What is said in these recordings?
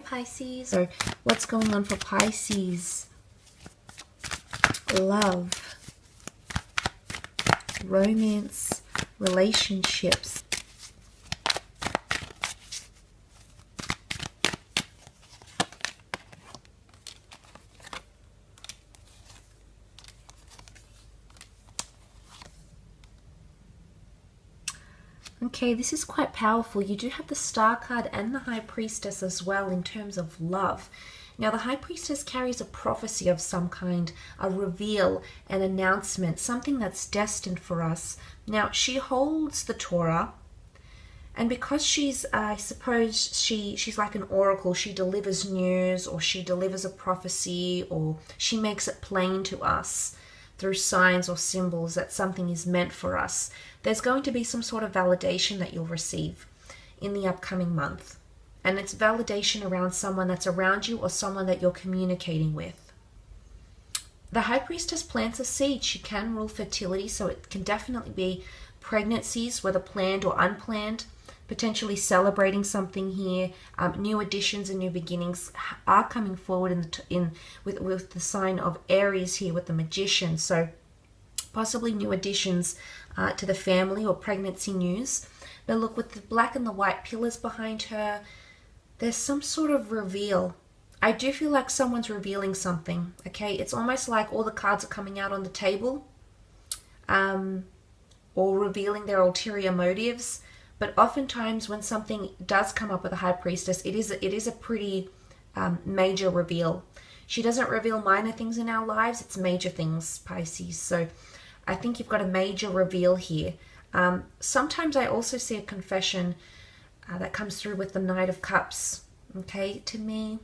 Pisces. So what's going on for Pisces? Love, romance, relationships. Okay, this is quite powerful. You do have the Star card and the High Priestess as well in terms of love. Now, the High Priestess carries a prophecy of some kind, a reveal, an announcement, something that's destined for us. Now, she holds the Torah, and because she's, I suppose, she's like an oracle. She delivers news, or she delivers a prophecy, or she makes it plain to us through signs or symbols that something is meant for us. There's going to be some sort of validation that you'll receive in the upcoming month. And it's validation around someone that's around you or someone that you're communicating with. The High Priestess plants a seed. She can rule fertility, so it can definitely be pregnancies, whether planned or unplanned, potentially celebrating something here. New additions and new beginnings are coming forward with the sign of Aries here with the Magician. So possibly new additions to the family or pregnancy news. But look, with the black and the white pillars behind her, there's some sort of reveal. I do feel like someone's revealing something, okay? It's almost like all the cards are coming out on the table, or revealing their ulterior motives. But oftentimes when something does come up with a High Priestess, it is a pretty major reveal. She doesn't reveal minor things in our lives, it's major things, Pisces. So I think you've got a major reveal here. Sometimes I also see a confession that comes through with the Knight of Cups. Okay, to me,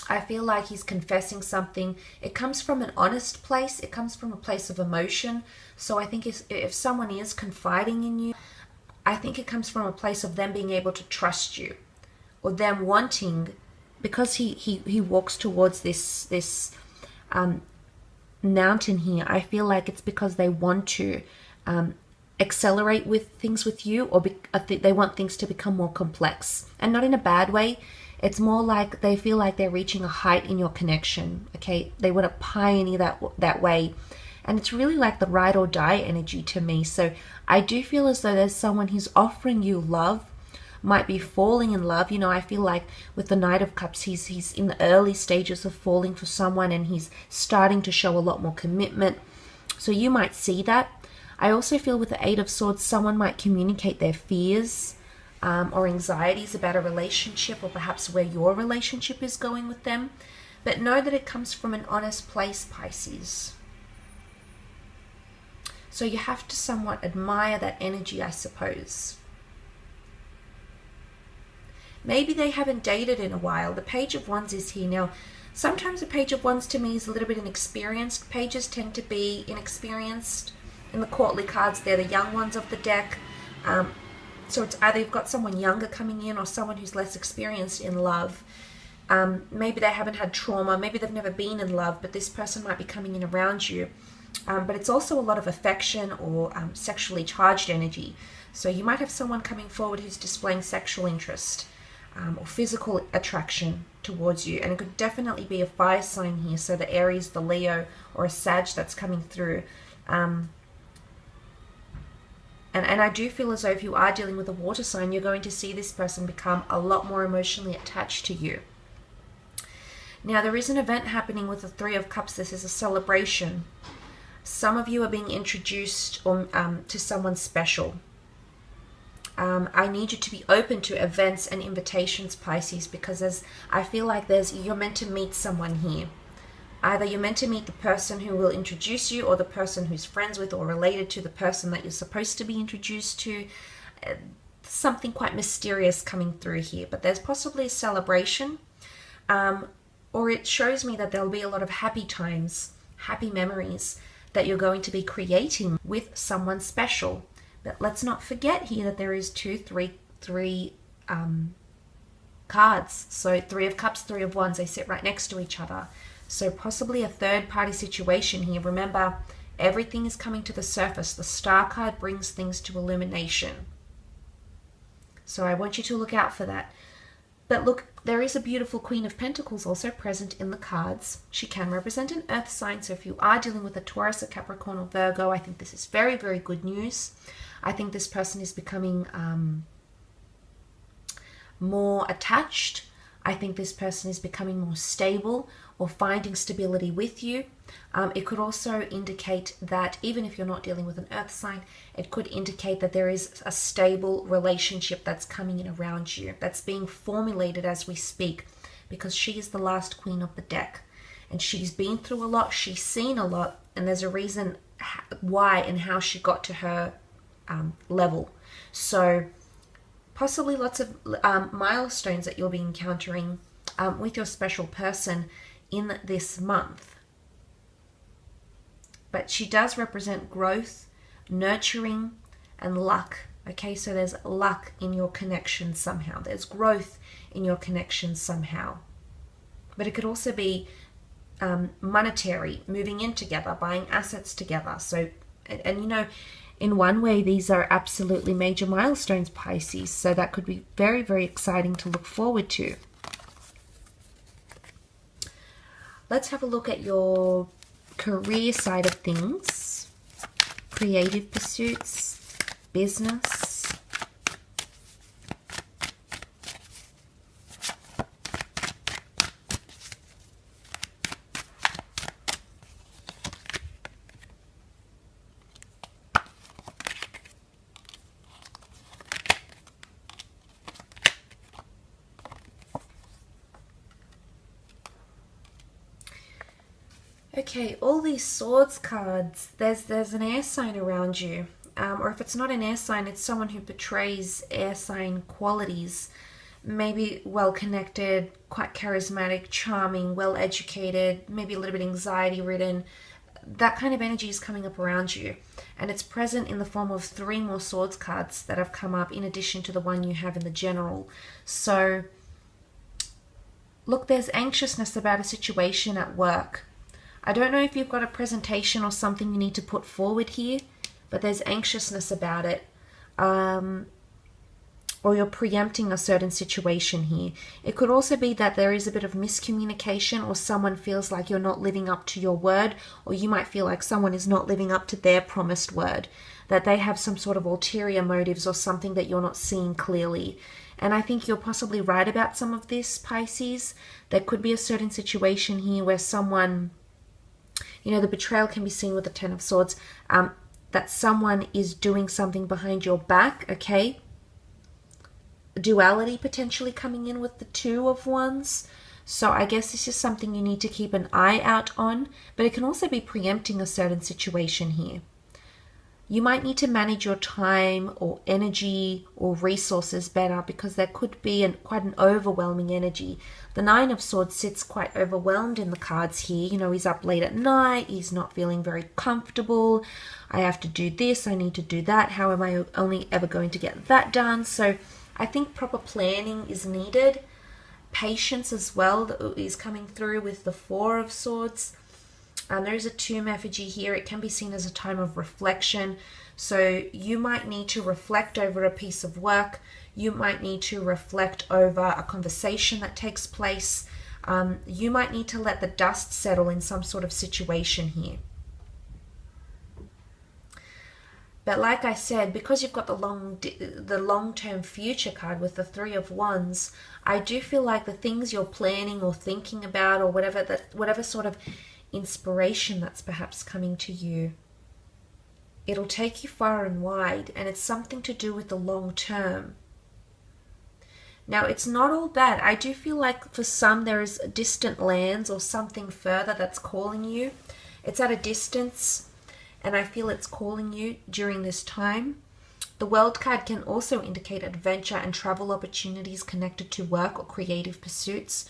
I feel like he's confessing something. It comes from an honest place. It comes from a place of emotion. So I think if someone is confiding in you, I think it comes from a place of them being able to trust you, or them wanting, because he walks towards this mountain here. I feel like it's because they want to accelerate with things with you, or they want things to become more complex, and not in a bad way. It's more like they feel like they're reaching a height in your connection. Okay, they want to pioneer that way, and it's really like the ride or die energy to me. So I do feel as though there's someone who's offering you love, might be falling in love. You know, I feel like with the Knight of Cups, he's in the early stages of falling for someone, and he's starting to show a lot more commitment. So you might see that. I also feel with the Eight of Swords, someone might communicate their fears or anxieties about a relationship, or perhaps where your relationship is going with them. But know that it comes from an honest place, Pisces. So you have to somewhat admire that energy, I suppose. Maybe they haven't dated in a while. The Page of Wands is here. Now, sometimes the Page of Wands to me is a little bit inexperienced. Pages tend to be inexperienced. In the courtly cards, they're the young ones of the deck. So it's either you've got someone younger coming in, or someone who's less experienced in love. Maybe they haven't had trauma. Maybe they've never been in love, but this person might be coming in around you. But it's also a lot of affection or sexually charged energy. So you might have someone coming forward who's displaying sexual interest or physical attraction towards you. And it could definitely be a fire sign here. So the Aries, the Leo, or a Sag that's coming through. And I do feel as though if you are dealing with a water sign, you're going to see this person become a lot more emotionally attached to you. Now, there is an event happening with the Three of Cups. This is a celebration. Some of you are being introduced to someone special. I need you to be open to events and invitations, Pisces, because I feel like you're meant to meet someone here. Either you're meant to meet the person who will introduce you, or the person who's friends with or related to the person that you're supposed to be introduced to. Something quite mysterious coming through here, but there's possibly a celebration, or it shows me that there'll be a lot of happy times, happy memories that you're going to be creating with someone special. But let's not forget here that there is three cards. So Three of Cups, Three of Wands, they sit right next to each other. So possibly a third party situation here. Remember, everything is coming to the surface. The Star card brings things to illumination. So I want you to look out for that. But look, there is a beautiful Queen of Pentacles also present in the cards. She can represent an earth sign. So if you are dealing with a Taurus, a Capricorn, or Virgo, I think this is very, very good news. I think this person is becoming more attached. I think this person is becoming more stable or finding stability with you. It could also indicate that even if you're not dealing with an earth sign, it could indicate that there is a stable relationship that's coming in around you, that's being formulated as we speak, because she is the last queen of the deck. And she's been through a lot, she's seen a lot, and there's a reason why and how she got to her level. So possibly lots of milestones that you'll be encountering with your special person in this month. But she does represent growth, nurturing, and luck. Okay, so there's luck in your connection somehow. There's growth in your connection somehow. But it could also be monetary, moving in together, buying assets together. So, and you know, in one way, these are absolutely major milestones, Pisces. So that could be very, very exciting to look forward to. Let's have a look at your career side of things. Creative pursuits, business. Okay, all these swords cards, there's an air sign around you. Or if it's not an air sign, it's someone who portrays air sign qualities. Maybe well-connected, quite charismatic, charming, well-educated, maybe a little bit anxiety-ridden. That kind of energy is coming up around you. And it's present in the form of 3 more swords cards that have come up in addition to the one you have in the general. So, look, there's anxiousness about a situation at work. I don't know if you've got a presentation or something you need to put forward here, but there's anxiousness about it. Or you're preempting a certain situation here. It could also be that there is a bit of miscommunication, or someone feels like you're not living up to your word, or you might feel like someone is not living up to their promised word, that they have some sort of ulterior motives or something that you're not seeing clearly. And I think you're possibly right about some of this, Pisces. There could be a certain situation here where someone, you know, the betrayal can be seen with the 10 of Swords, that someone is doing something behind your back, okay? Duality potentially coming in with the 2 of Wands. So I guess this is something you need to keep an eye out on, but it can also be preempting a certain situation here. You might need to manage your time or energy or resources better, because there could be quite an overwhelming energy. The 9 of Swords sits quite overwhelmed in the cards here. You know, he's up late at night. He's not feeling very comfortable. I have to do this. I need to do that. How am I only ever going to get that done? So I think proper planning is needed. Patience as well is coming through with the 4 of Swords. There is a tomb effigy here. It can be seen as a time of reflection. So you might need to reflect over a piece of work. You might need to reflect over a conversation that takes place. You might need to let the dust settle in some sort of situation here. But like I said, because you've got the long-term future card with the 3 of Wands, I do feel like the things you're planning or thinking about, or whatever sort of inspiration that's perhaps coming to you, it'll take you far and wide, and it's something to do with the long term. Now, it's not all bad. I do feel like for some there is distant lands or something further that's calling you. It's at a distance, and I feel it's calling you during this time. The World card can also indicate adventure and travel opportunities connected to work or creative pursuits.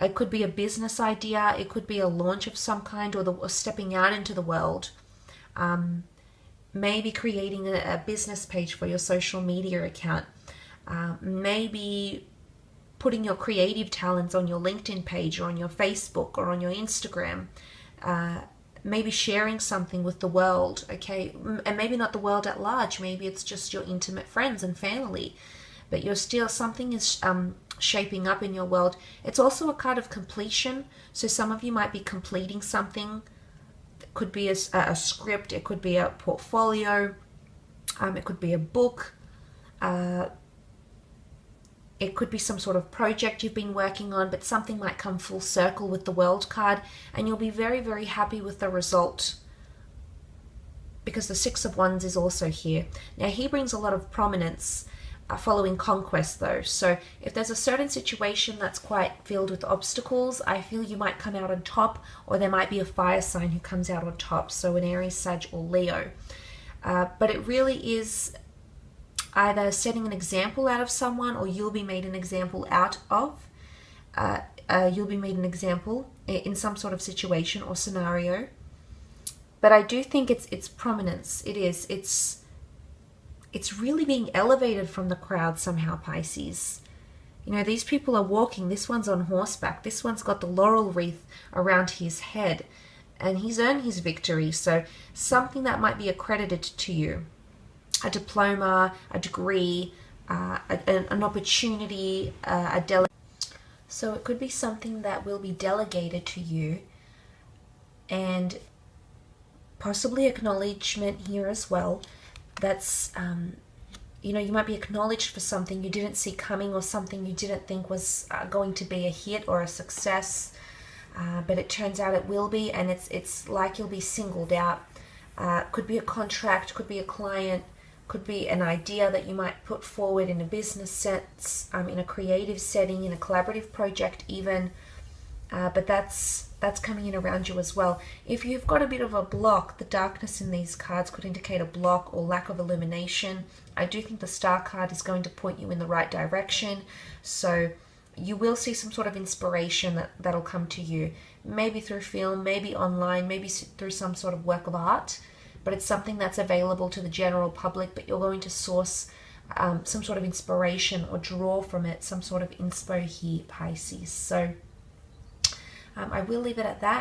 It could be a business idea. It could be a launch of some kind, or stepping out into the world. Maybe creating a business page for your social media account. Maybe putting your creative talents on your LinkedIn page, or on your Facebook, or on your Instagram. Maybe sharing something with the world, okay? And maybe not the world at large. Maybe it's just your intimate friends and family. But you're still, something is shaping up in your world. It's also a card of completion. So some of you might be completing something. It could be a script, it could be a portfolio, it could be a book, it could be some sort of project you've been working on, but something might come full circle with the World card, and you'll be very, very happy with the result, because the Six of Wands is also here. Now, he brings a lot of prominence following conquest, though. So if there's a certain situation that's quite filled with obstacles, I feel you might come out on top, or there might be a fire sign who comes out on top, so an Aries, Sag, or Leo. But it really is either setting an example out of someone, or you'll be made an example out of. You'll be made an example in some sort of situation or scenario. But I do think it's prominence. It is. It's really being elevated from the crowd somehow, Pisces. You know, these people are walking. This one's on horseback. This one's got the laurel wreath around his head. And he's earned his victory. So something that might be accredited to you. A diploma, a degree, an opportunity, so it could be something that will be delegated to you, and possibly acknowledgement here as well. That's, you know, you might be acknowledged for something you didn't see coming, or something you didn't think was going to be a hit or a success, but it turns out it will be, and it's like you'll be singled out. Could be a contract, could be a client, could be an idea that you might put forward in a business sense, in a creative setting, in a collaborative project even, but that's coming in around you as well. If you've got a bit of a block, the darkness in these cards could indicate a block or lack of illumination. I do think the Star card is going to point you in the right direction, so you will see some sort of inspiration that'll come to you, maybe through film, maybe online, maybe through some sort of work of art. But it's something that's available to the general public, but you're going to source some sort of inspiration or draw from it some sort of inspo here, Pisces. So I will leave it at that.